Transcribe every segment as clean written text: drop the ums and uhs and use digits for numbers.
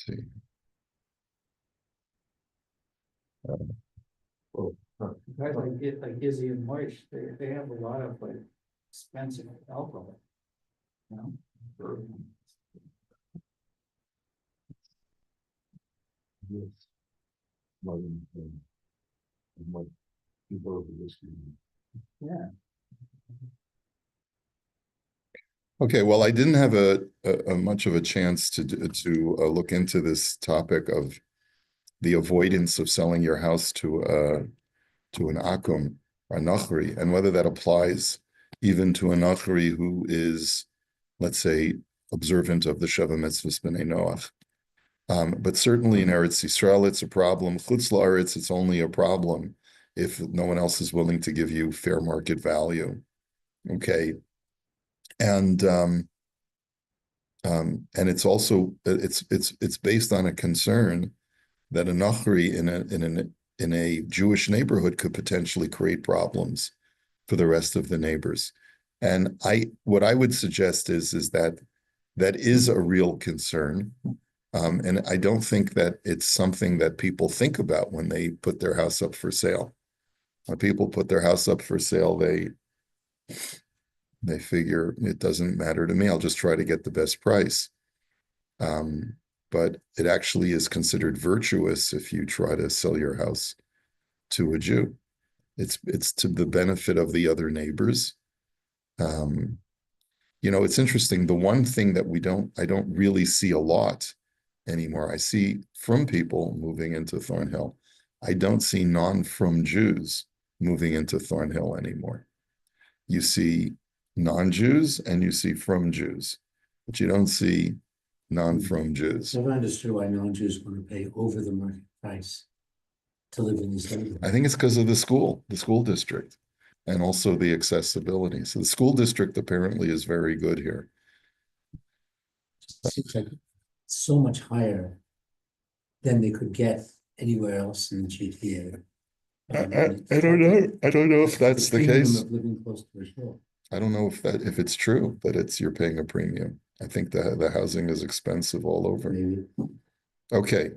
see. Well, guys like Izzy and Moish, they have a lot of like expensive alcohol. You know? Yes. More than what people of whiskey. Yeah. Okay, well, I didn't have a much of a chance to look into this topic of the avoidance of selling your house to an akum, a nachri, and whether that applies even to a nachri who is, let's say, observant of the Sheva Mitzvahs B'nai Noach. But certainly in Eretz Yisrael, it's a problem. Chutz la'aretz, it's only a problem if no one else is willing to give you fair market value. Okay, and it's also it's based on a concern that a nachri in a Jewish neighborhood could potentially create problems for the rest of the neighbors. And what I would suggest is that is a real concern. And I don't think that it's something that people think about when they put their house up for sale. When people put their house up for sale, they figure it doesn't matter to me. I'll just try to get the best price. But it actually is considered virtuous if you try to sell your house to a Jew. It's to the benefit of the other neighbors. It's interesting. The one thing that I don't really see a lot anymore. I see from people moving into Thornhill. I don't see non-from Jews moving into Thornhill anymore. You see non-Jews and you see from Jews, but you don't see non-from Jews. Never understood why non-Jews want to pay over the market price to live in these neighborhoods. I think it's because of the school district, and also the accessibility. So the school district apparently is very good here. It seems like so much higher than they could get anywhere else in the GTA. I don't know. I don't know if that's the case. Living close to a shore. I don't know if it's true that you're paying a premium. I think the housing is expensive all over. Maybe. Okay,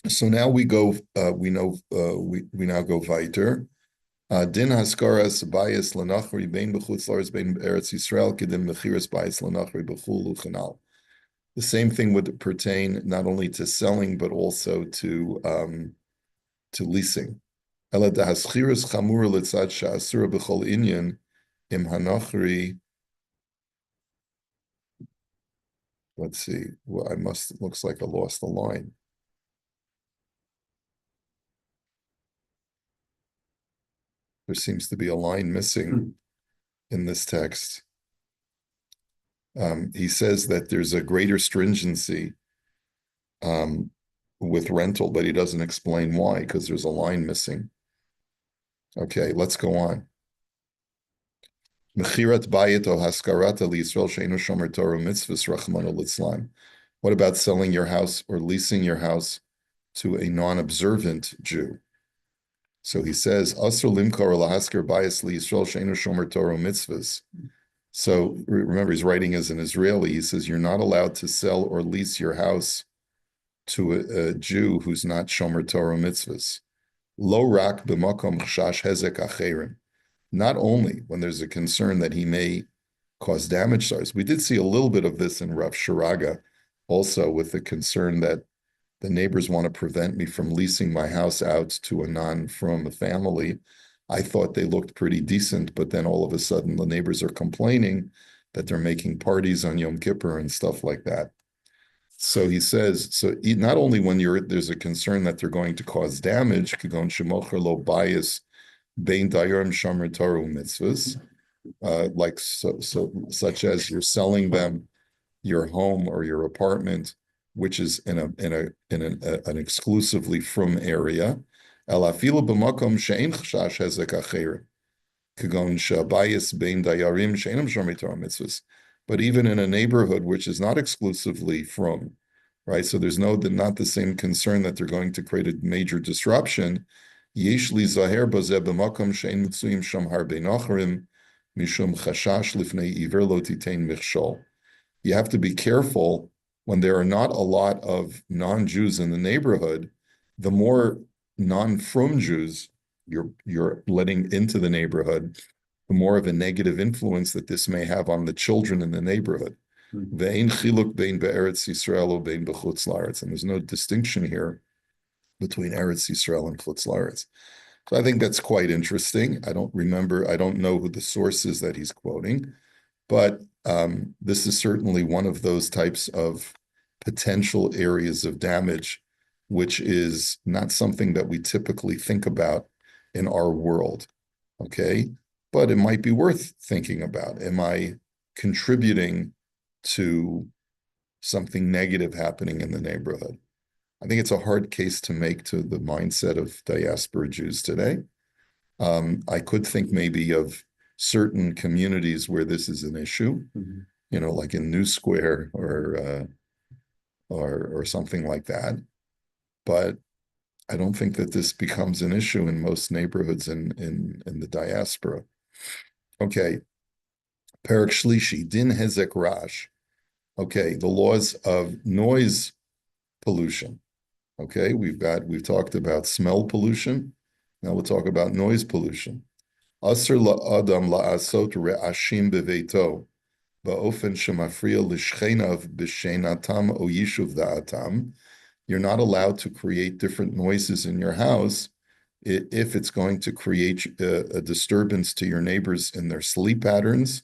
so now we go. We now go weiter. Din haskaras bayis lanachri bein b'chutz la'aretz bein Eretz Yisrael kedim mechiras bayis lanachri b'chul uchanal. The same thing would pertain not only to selling but also to leasing. Ela dahaschiras chamura litzad sha'asura b'chol inyan im hanachri. Let's see. Well, it looks like I lost the line. There seems to be a line missing in this text. He says that there's a greater stringency with rental, but he doesn't explain why, because there's a line missing. Okay, let's go on. Mechirat bayit o haskarata liYisrael she'eino shomer Torah mitzvahs rachmana litzlan. What about selling your house or leasing your house to a non-observant Jew? So he says, Asr limkar lahaskar bayis liYisrael she'eino shomer Torah mitzvahs. So remember, he's writing as an Israeli. He says, you're not allowed to sell or lease your house to a Jew who's not shomer Torah mitzvahs. Lo rak b'makom chashash hezek acherim. Not only when there's a concern that he may cause damage to others. We did see a little bit of this in Rav Shiraga, also with the concern that the neighbors want to prevent me from leasing my house out to a non-from family. I thought they looked pretty decent, but then all of a sudden the neighbors are complaining that they're making parties on Yom Kippur and stuff like that. So he says, not only when there's a concern that they're going to cause damage, kagon shemocher lo bias bein dayarim shomer Torah mitzvahs, such as you're selling them your home or your apartment, which is in an exclusively from area. But even in a neighborhood which is not exclusively from, right? So there's not the same concern that they're going to create a major disruption. You have to be careful when there are not a lot of non-Jews in the neighborhood, the more non-frum Jews you're letting into the neighborhood, the more of a negative influence that this may have on the children in the neighborhood. Ve'ein chiluk bein be'eretz Yisrael or bein b'chutz la'aretz, and there's no distinction here between Eretz Yisrael and Chutz la'aretz. So I think that's quite interesting. I don't know who the source is that he's quoting, but this is certainly one of those types of potential areas of damage, which is not something that we typically think about in our world, okay? But it might be worth thinking about. Am I contributing to something negative happening in the neighborhood? I think it's a hard case to make to the mindset of diaspora Jews today. I could think maybe of certain communities where this is an issue, like in New Square or something like that. But I don't think that this becomes an issue in most neighborhoods in the diaspora. Okay, Perek Shlishi, Din Hezek Rash. Okay, the laws of noise pollution. Okay, we've talked about smell pollution. Now we'll talk about noise pollution. Asr la'adam la'asot re'ashim beveito ba'ofen shemafriya l'shchenav b'shenatam o yishuv da'atam. You're not allowed to create different noises in your house if it's going to create a disturbance to your neighbors in their sleep patterns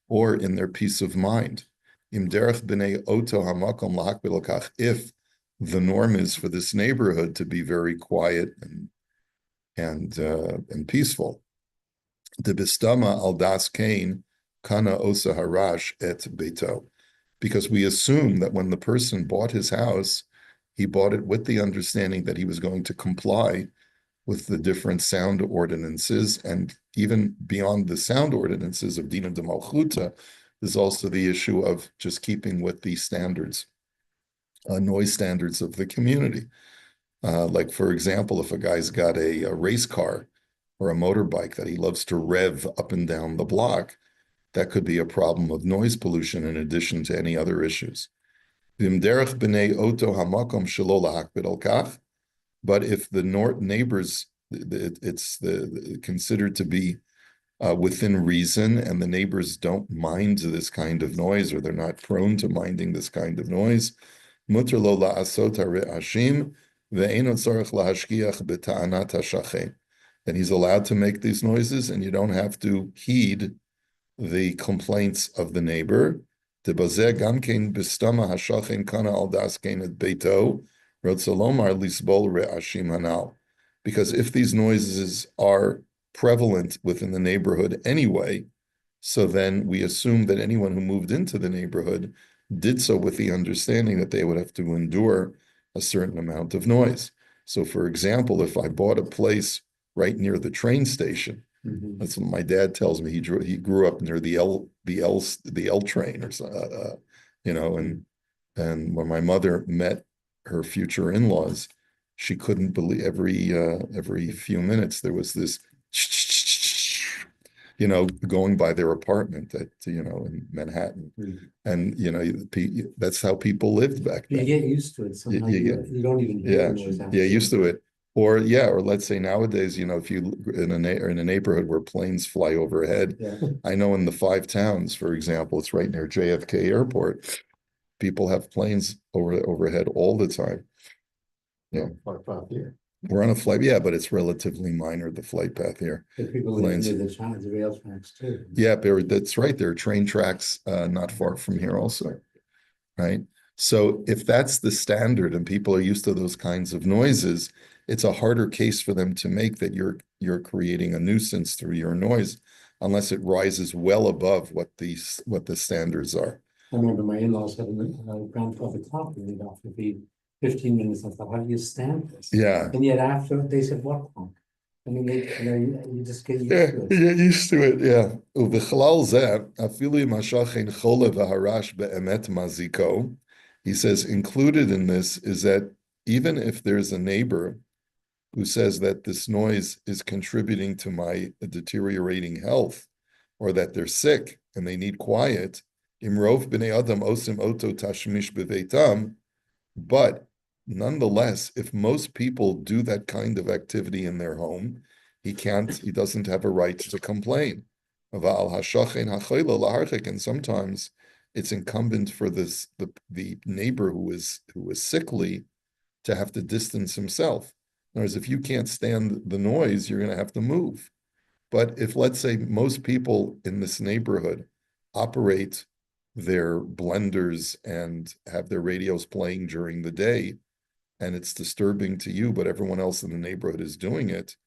or in their peace of mind. Im derech b'nei oto hamakom lahakbil lakach. If the norm is for this neighborhood to be very quiet and peaceful. The bistama al das kain kana osa harash et beito, because we assume that when the person bought his house, he bought it with the understanding that he was going to comply with the different sound ordinances, and even beyond the sound ordinances of Dina de Malchuta, there's also the issue of just keeping with the standards. Noise standards of the community. Like, for example, if a guy's got a race car or a motorbike that he loves to rev up and down the block, that could be a problem of noise pollution in addition to any other issues. But if the neighbors, it's considered to be within reason, and the neighbors don't mind this kind of noise, or they're not prone to minding this kind of noise, mutter lo la'asot ha're'ashim ve'eno tzarich lahashkiach b'ta'anat ha'shachem. Then he's allowed to make these noises, and you don't have to heed the complaints of the neighbor. Debazeh gamkein b'stama ha'shachem kana al das kein et beito rotzalomar lisbol re'ashim hanal. Because if these noises are prevalent within the neighborhood anyway, so then we assume that anyone who moved into the neighborhood did so with the understanding that they would have to endure a certain amount of noise. So, for example, if I bought a place right near the train station, that's what my dad tells me. He grew up near the L train, or and when my mother met her future in-laws, she couldn't believe every few minutes there was this going by their apartment in Manhattan. And, that's how people lived back then. You get used to it. Somehow you don't even hear the noise after. Yeah, used to it. Or let's say nowadays, if you in a neighborhood where planes fly overhead, I know in the 5 towns, for example, it's right near JFK Airport. People have planes overhead all the time. Yeah. We're on a flight, but it's relatively minor, the flight path here. But people live near the rail tracks too. Yeah, that's right. There are train tracks not far from here also, right? So if that's the standard and people are used to those kinds of noises, it's a harder case for them to make that you're creating a nuisance through your noise, unless it rises well above what the standards are. I remember my in-laws had a grandfather clock and they'd often be 15 minutes. I thought, how do you stand this? Yeah. And yet after they said, what clock? I mean, you just get used to it. You get used to it, yeah. He says, included in this is that even if there's a neighbor who says that this noise is contributing to my deteriorating health, or that they're sick and they need quiet, Imrov b'nei adam osim oto tashmish b'veitam. But nonetheless, if most people do that kind of activity in their home, he doesn't have a right to complain. And sometimes it's incumbent for the neighbor who is sickly to have to distance himself. In other words, if you can't stand the noise, you're going to have to move. But if, let's say, most people in this neighborhood operate their blenders and have their radios playing during the day, and it's disturbing to you, but everyone else in the neighborhood is doing it,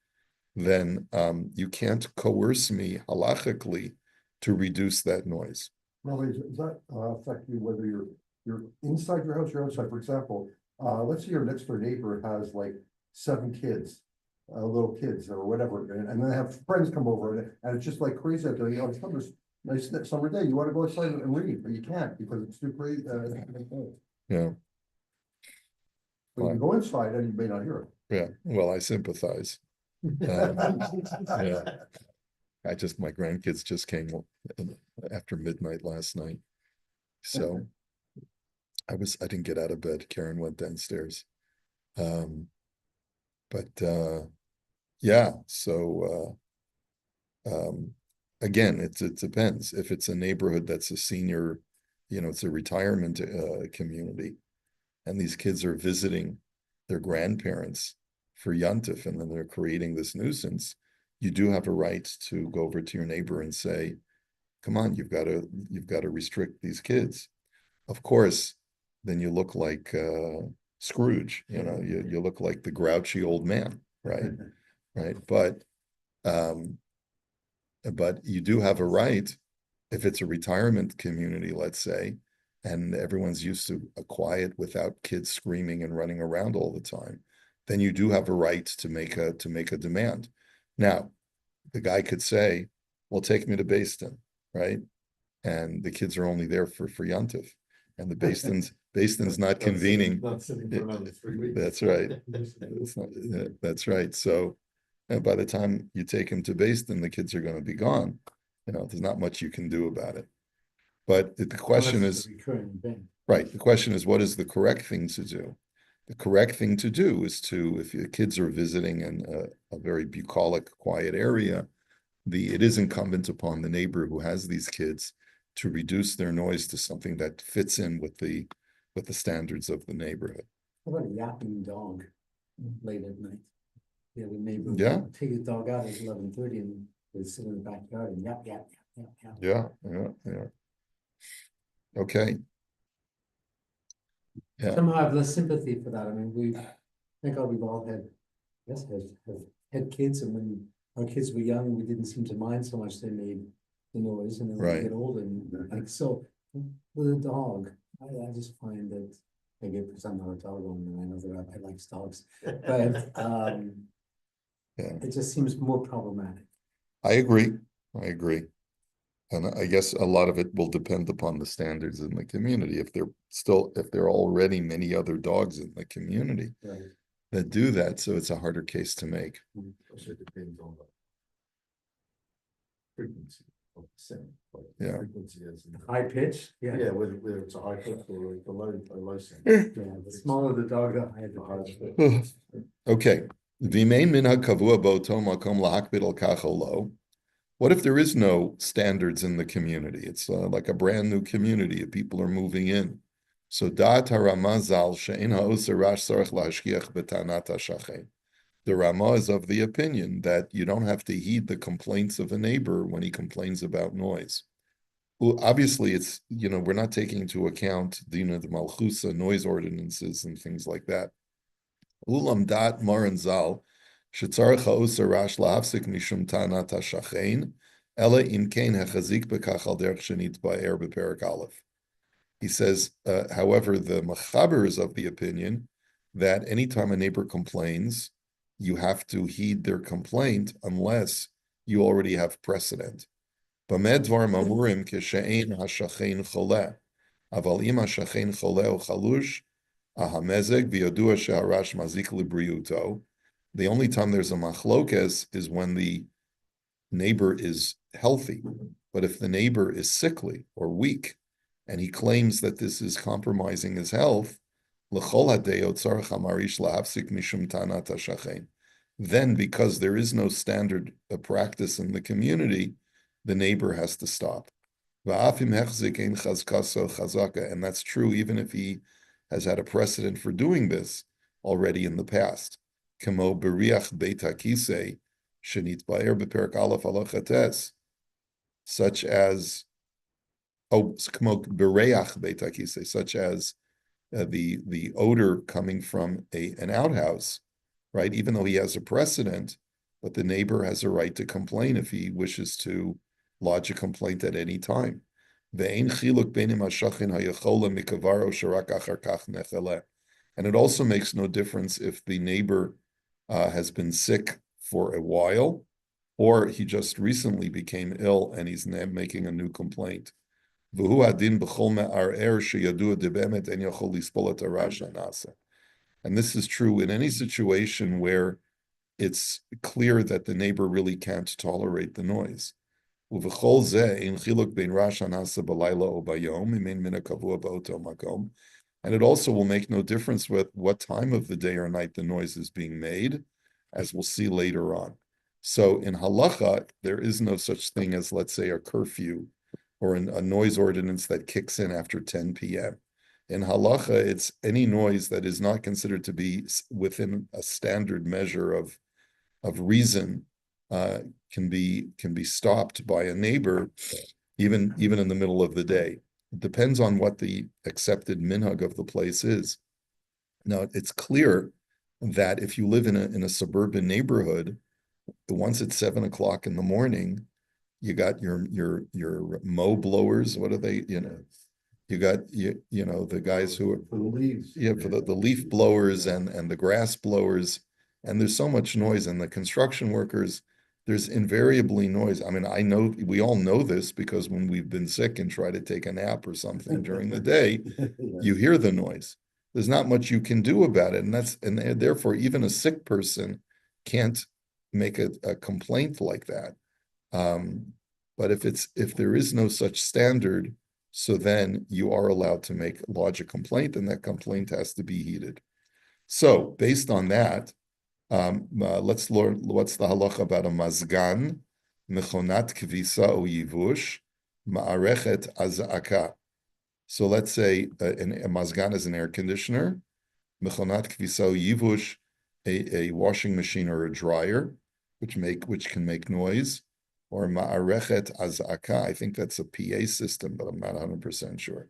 then you can't coerce me halachically to reduce that noise. Now, does that affect you whether you're inside your house or outside? For example, let's say your next door neighbor has like 7 kids, little kids or whatever, and then they have friends come over and it's just like crazy out there. You know, it's nice summer day. You want to go outside and read, but you can't because it's too crazy. Yeah. But you can go inside and you may not hear Yeah. Well, I sympathize. Yeah. My grandkids just came after midnight last night. So I didn't get out of bed. Karen went downstairs. Yeah, so again, it depends. If it's a neighborhood that's a senior, it's a retirement community, and these kids are visiting their grandparents for Yontif, and then they're creating this nuisance, you do have a right to go over to your neighbor and say, come on, you've got to restrict these kids. Of course, then you look like Scrooge, you look like the grouchy old man, right? Right. But you do have a right, if it's a retirement community, let's say, and everyone's used to a quiet without kids screaming and running around all the time, then you do have a right to make a demand. Now, the guy could say, well, take me to Basin, right? And the kids are only there for Yontif. And the Basin's not convening. That's right. That's right. So by the time you take him to Basin, the kids are going to be gone. There's not much you can do about it. But the question is, right, the question is, what is the correct thing to do? The correct thing to do is if your kids are visiting in a very bucolic, quiet area, it is incumbent upon the neighbor who has these kids to reduce their noise to something that fits in with the standards of the neighborhood. How about a yapping dog late at night? The neighbor will take the dog out at 11:30 and they sit in the backyard and yap. Yeah. Okay. Yeah. Somehow I have less sympathy for that. I mean, thank God we've all had kids, and when our kids were young, we didn't seem to mind so much they made the noise, and then when Right. we get older, and so with a dog, I just find that maybe because I'm not a dog owner, and I know that I like dogs, but it just seems more problematic. I agree. And I guess a lot of it will depend upon the standards in the community. If there are already many other dogs in the community that do that, so it's a harder case to make. Also, it depends on the frequency of the sound. Yeah. Frequency is High pitch, yeah, whether it's a high pitch or a low sound. Yeah, the smaller the dog, the higher the pitch. Okay. V'mein minhag kavua bo'to makom lahakbid al kach o lo. What if there is no standards in the community? It's like a brand new community. People are moving in. So da'at harama zal she'ein ha'oser rash tzarich la'ashkiach b'tanat ha'shachen. The Rama is of the opinion that you don't have to heed the complaints of a neighbor when he complains about noise. Well, obviously, it's, we're not taking into account the Malchusa noise ordinances and things like that. Ulam dat maran zal, shetzarech ha'oser rash la'hafsik mishum tanat ha'shachein, ela im kein hachazik bekach al derech shenit ba'er beperak aleph. He says, however, the Machaber is of the opinion that anytime a neighbor complains, you have to heed their complaint unless you already have precedent. B'med dvarim amurim kishe'ein hashachein choleh, aval im hashachein choleh o chalush, ahamezeg v'yodua she'harash mazik libriuto. The only time there's a machlokes is when the neighbor is healthy. But if the neighbor is sickly or weak, and he claims that this is compromising his health, then because there is no standard practice in the community, the neighbor has to stop. And that's true even if he has had a precedent for doing this already in the past. Such as such as the odor coming from an outhouse, right? Even though he has a precedent, but the neighbor has a right to complain if he wishes to lodge a complaint at any time. And it also makes no difference if the neighbor has been sick for a while, or he just recently became ill and he's now making a new complaint. And this is true in any situation where it's clear that the neighbor really can't tolerate the noise. And it also will make no difference with what time of the day or night the noise is being made, as we'll see later on. So in halacha, there is no such thing as, let's say, a curfew or a noise ordinance that kicks in after 10 p.m. In halacha, it's any noise that is not considered to be within a standard measure of reason can be stopped by a neighbor, even in the middle of the day. It depends on what the accepted minhag of the place is. Now, it's clear that if you live in a suburban neighborhood, once it's 7 o'clock in the morning, you got your mow blowers. What are they? You got the guys who are For the leaves. yeah, for the leaf blowers and the grass blowers, and there's so much noise, and the construction workers, there's invariably noise. I mean, I know we all know this because when we've been sick and try to take a nap or something during the day, you hear the noise. There's not much you can do about it, and therefore even a sick person can't make a complaint like that. But if there is no such standard, so then you are allowed to lodge a complaint, and that complaint has to be heeded. So based on that, let's learn what's the halacha about a mazgan, mechonat kvisa o yivush, ma'arechet azaka. So let's say a mazgan is an air conditioner, mechonat kvisa o yivush, a washing machine or a dryer, which can make noise, or ma'arechet azaka. I think that's a PA system, but I'm not 100% sure.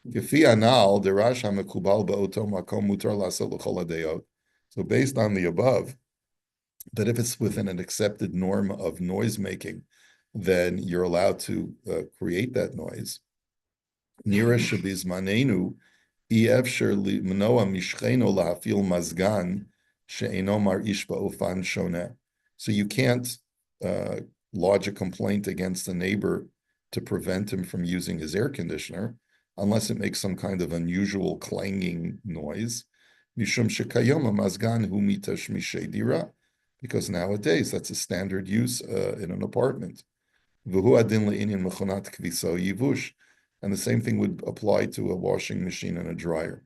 Gefi anal derash hamekubal beoto makom mutar lasot l'chol hadayot. So based on the above, that if it's within an accepted norm of noise making, then you're allowed to create that noise. Nira shabizmanenu efsher manoa mishcheno lahafil mazgan she'eno marish ba'ofan shoneh. So you can't lodge a complaint against a neighbor to prevent him from using his air conditioner unless it makes some kind of unusual clanging noise. Mishum shekayom mazgan hu mitashmishei dira, because nowadays that's a standard use in an apartment. V'hu adin le'inyan mechonat kvisa yivush, and the same thing would apply to a washing machine and a dryer.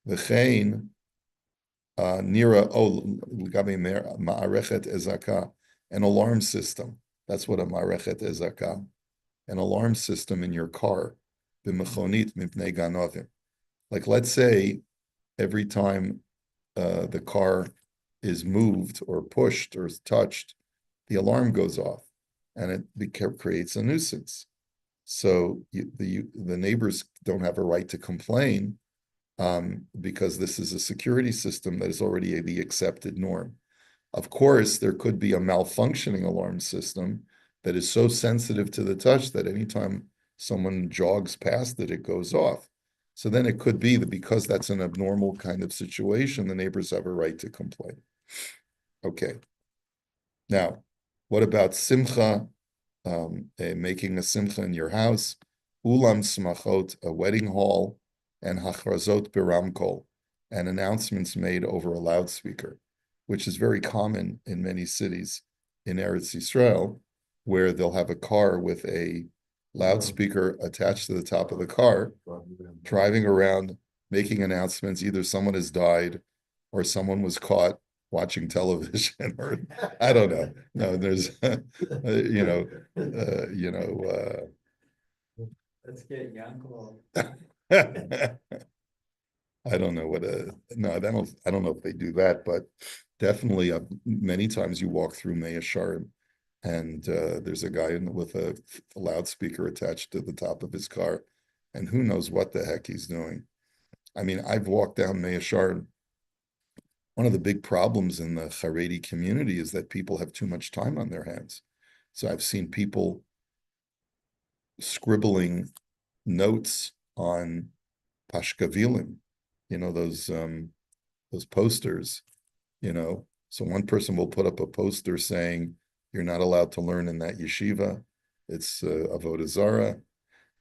V'chein nira l'gabe ma'arechet ezaka, an alarm system. That's what a ma'arechet ezaka, an alarm system in your car. B'mechonit mipnei ganodim. Like let's say every time the car is moved or pushed or touched, the alarm goes off, and it creates a nuisance. So the neighbors don't have a right to complain because this is a security system that is already the accepted norm. Of course, there could be a malfunctioning alarm system that is so sensitive to the touch that anytime someone jogs past it, it goes off. So then it could be that because that's an abnormal kind of situation, the neighbors have a right to complain. Okay. Now, what about simcha, making a simcha in your house, ulam smachot, a wedding hall, and hachrazot biramkol, and announcements made over a loudspeaker, which is very common in many cities in Eretz Yisrael, where they'll have a car with a loudspeaker attached to the top of the car, driving around, making announcements. Either someone has died or someone was caught watching television, or I don't know. No, there's, Let's get Yankel. I don't know no, I don't know if they do that, but definitely many times you walk through Mea Sharim and there's a guy with a loudspeaker attached to the top of his car, and who knows what the heck he's doing. I mean, I've walked down Mea Sharim. One of the big problems in the Haredi community is that people have too much time on their hands. So I've seen people scribbling notes on pashkavilim, those posters, So one person will put up a poster saying, "You're not allowed to learn in that yeshiva. It's avodah zarah,"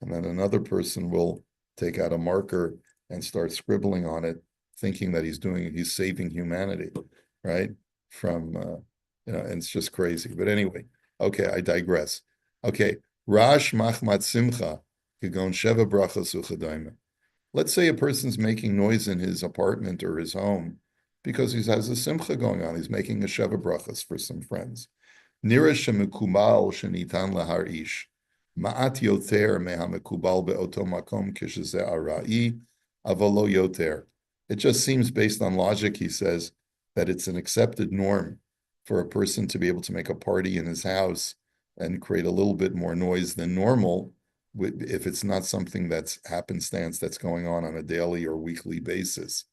and then another person will take out a marker and start scribbling on it, thinking that he's saving humanity, right? From and it's just crazy. But anyway, okay, I digress. Okay, Rash Machmat Simcha, Kigon Sheva Brachas Uchadayim. Let's say a person's making noise in his apartment or his home because he has a simcha going on. He's making a sheva brachas for some friends. Nira shemikumal shenitan laharish. Ma'at yoter mehamikubal be'oto makom kisheze arai avalo yoter. It just seems, based on logic, he says, that it's an accepted norm for a person to be able to make a party in his house and create a little bit more noise than normal, if it's not something that's happenstance that's going on a daily or weekly basis.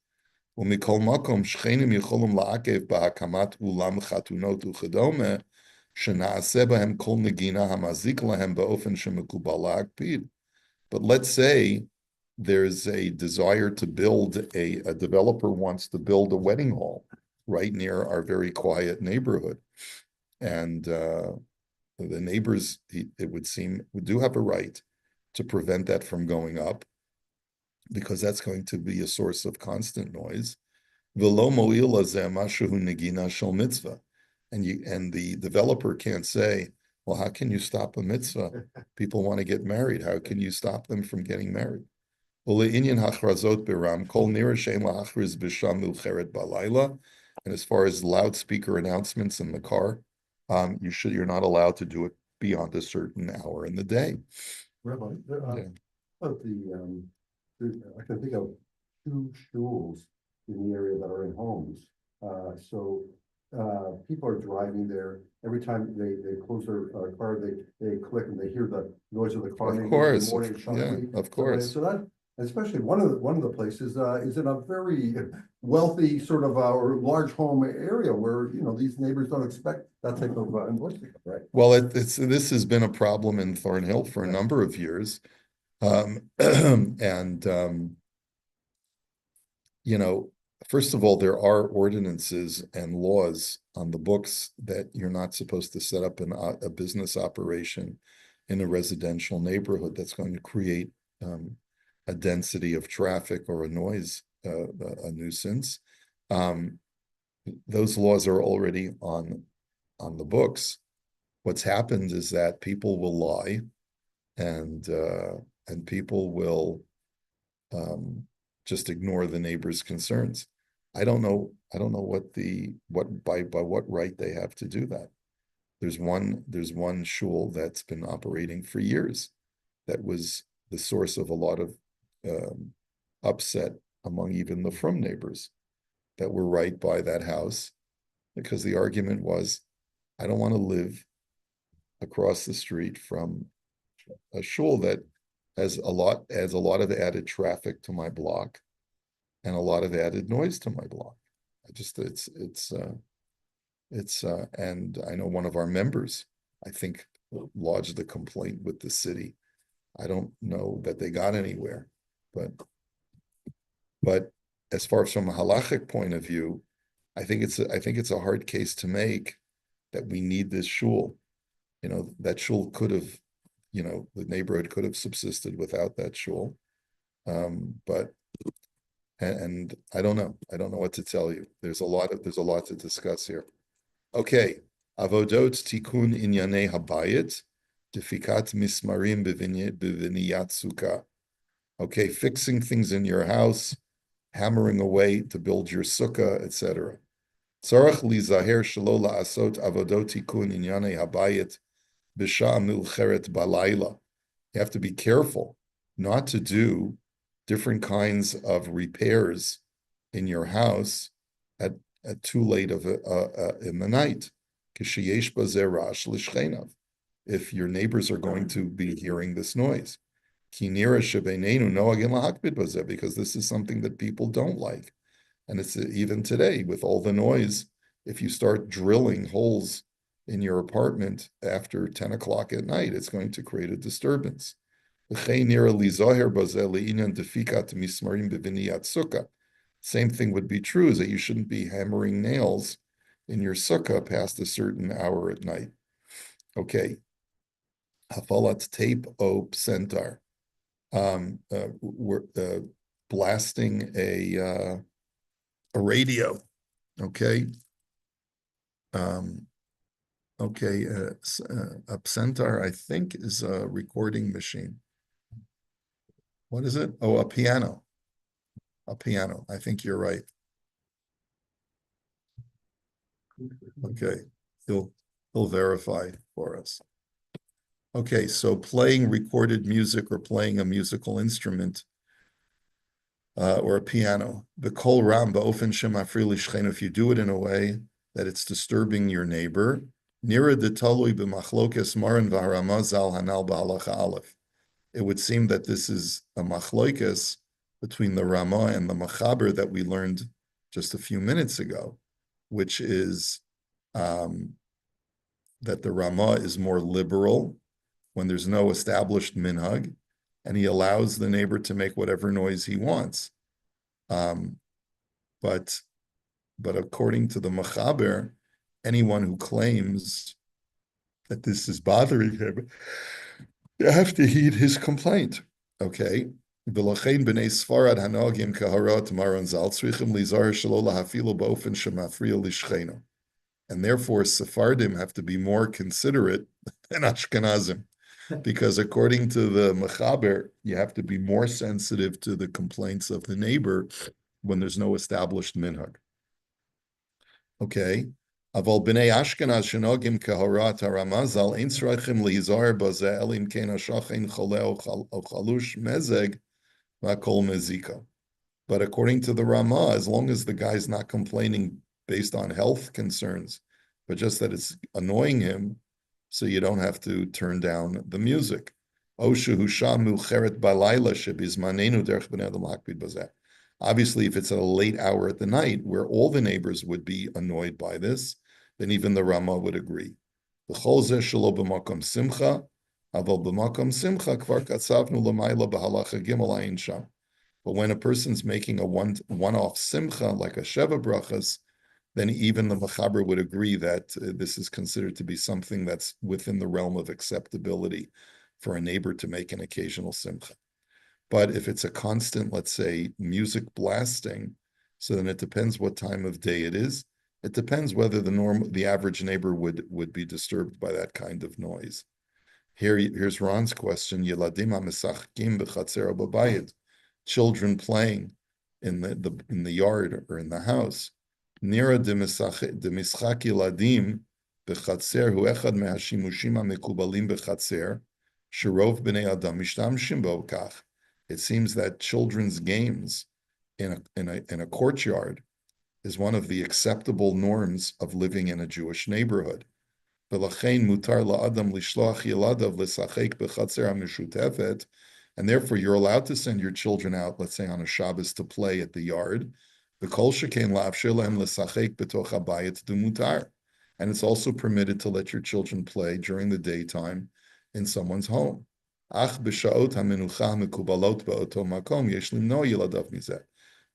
ומכל מקום, שכנים יכולים לעכב בהקמת אולם חתונות וכדומה, שנעשה בהם כל נגינה המזיק להם באופן שמקובל להקפיד. But let's say there's a desire to build a developer wants to build a wedding hall right near our very quiet neighborhood. And the neighbors, it would seem, do have a right to prevent that from going up, because that's going to be a source of constant noise. And the developer can't say, well, how can you stop a mitzvah? People want to get married. How can you stop them from getting married? And as far as loudspeaker announcements in the car, you're not allowed to do it beyond a certain hour in the day. Rabbi, Yeah. I can think of 2 schools in the area that are in homes. People are driving there. Every time they close their car, they click and they hear the noise of the car. Of course, of course. So that, especially one of the places is in a very wealthy sort of or large home area where these neighbors don't expect that type of enforcement, right? Well, this has been a problem in Thornhill for a number of years. First of all, there are ordinances and laws on the books that you're not supposed to set up a business operation in a residential neighborhood that's going to create a density of traffic or a noise, a nuisance. Those laws are already on the books. What's happened is that people will lie, and people will just ignore the neighbor's concerns. I don't know by what right they have to do that. There's one shul that's been operating for years that was the source of a lot of upset among even the frum neighbors that were right by that house, because the argument was, I don't want to live across the street from a shul that has a lot of added traffic to my block and a lot of added noise to my block. And I know one of our members, I think, lodged a complaint with the city. I don't know that they got anywhere, but as far as from a halachic point of view, I think it's a hard case to make that we need this shul. That shul could have, the neighborhood could have subsisted without that shul. But I don't know what to tell you. There's a lot to discuss here. Okay, avodot tikun inyanei habayit. Defikat mismarim b'viniyat sukkah. Okay, fixing things in your house, hammering away to build your sukkah, etc. Tzarach lizaher shelo la'asot avodot tikun inyanei habayit b'sha'a milcheret balayla. You have to be careful not to do different kinds of repairs in your house at too late of in the night. Kisheyesh bazeh rash l'shchenav. If your neighbors are going to be hearing this noise. Because this is something that people don't like. And it's even today with all the noise, if you start drilling holes in your apartment after 10 o'clock at night, it's going to create a disturbance. Same thing would be true, is that you shouldn't be hammering nails in your sukkah past a certain hour at night. Okay. Hafalat tape o psentar. We're blasting a radio. Okay. Okay. A psentar, I think, is a recording machine. What is it? Oh, a piano. A piano. I think you're right. Okay. He'll verify for us. Okay, so playing recorded music or playing a musical instrument or a piano. The kol ram ba'ofen shemafri l'shchein. If you do it in a way that it's disturbing your neighbor, nira detalui b'machlokes maran v'harama zal hanal b'halacha aleph. It would seem that this is a machlokes between the Rama and the Machaber that we learned just a few minutes ago, which is that the Rama is more liberal when there's no established minhag, and he allows the neighbor to make whatever noise he wants. But according to the Machaber, anyone who claims that this is bothering him, you have to heed his complaint. Okay. And therefore, Sephardim have to be more considerate than Ashkenazim, because according to the Mechaber, you have to be more sensitive to the complaints of the neighbor when there's no established minhag. Okay. Aval b'nei Ashkenaz shenogim kehorat haramazal ein tzrachim lihizar bazeh elim ken hashachen chole o chalush mezeg v'akol mezika. But according to the Ramah, as long as the guy's not complaining based on health concerns, but just that it's annoying him, so you don't have to turn down the music. Obviously, if it's at a late hour at the night where all the neighbors would be annoyed by this, then even the Rama would agree. But when a person's making a one-off simcha, like a Sheva Brachas, then even the Machaber would agree that this is considered to be something that's within the realm of acceptability for a neighbor to make an occasional simcha. But if it's a constant, let's say, music blasting, so then it depends what time of day it is. It depends whether the average neighbor would be disturbed by that kind of noise. Here's Ron's question: Yeladim ha'mesachkim b'chatzer b'bayit, children playing in the yard or in the house. Nira de mischak yeladim b'chatzer hu echad mehashimushim ha'mekubalim b'chatzer sherov b'nei adam mishtamshim bo kach. It seems that children's games in a courtyard is one of the acceptable norms of living in a Jewish neighborhood. And therefore, you're allowed to send your children out, let's say on a Shabbos, to play at the yard. And it's also permitted to let your children play during the daytime in someone's home. But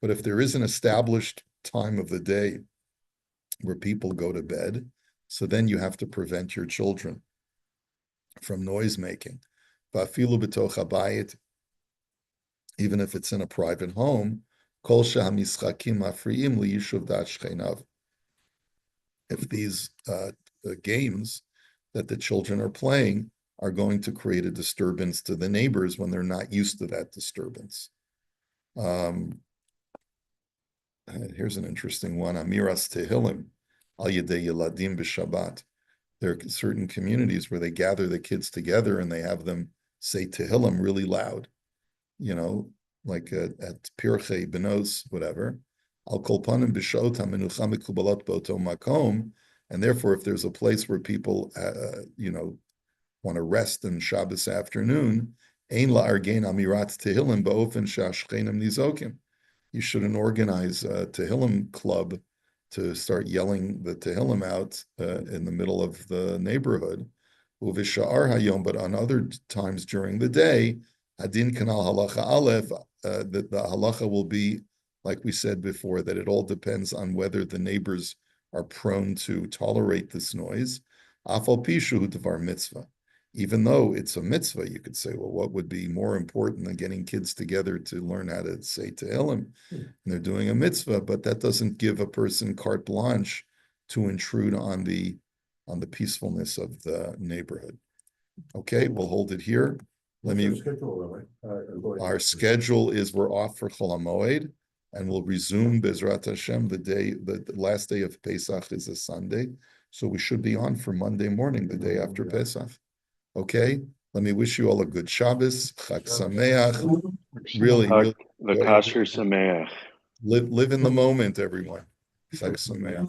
if there is an established time of the day where people go to bed, so then you have to prevent your children from noise making. Even if it's in a private home, if these games that the children are playing are going to create a disturbance to the neighbors when they're not used to that disturbance. Here's an interesting one. Amiras Tehillim al yedei yeladim b'Shabbat. There are certain communities where they gather the kids together and they have them say Tehillim really loud, you know, like at Pirchei Benos, whatever. Al kolpanim b'shot hamenucha mekubalot b'oto makom. And therefore, if there's a place where people, you know, want to rest in Shabbos afternoon, ein la'argein amirat Tehillim ba'ofen she'ashchenim nizokim. You shouldn't organize a Tehillim club to start yelling the Tehillim out in the middle of the neighborhood. Uvisha'ar hayom, but on other times during the day, adin kanal halacha aleph, that the halacha will be, like we said before, that it all depends on whether the neighbors are prone to tolerate this noise. Afal pishu devar mitzvah. Even though it's a mitzvah, you could say, well, what would be more important than getting kids together to learn how to say Tehillim? And they're doing a mitzvah, but that doesn't give a person carte blanche to intrude on the peacefulness of the neighborhood. Okay, we'll hold it here. Our schedule is we're off for Chol HaMoed, and we'll resume Bezrat Hashem the last day of Pesach is a Sunday, so we should be on for Monday morning, the day after Pesach. Okay, let me wish you all a good Shabbos, Chag Sameach. Really, the Kasher Sameach. live in the moment, everyone. Chag Sameach.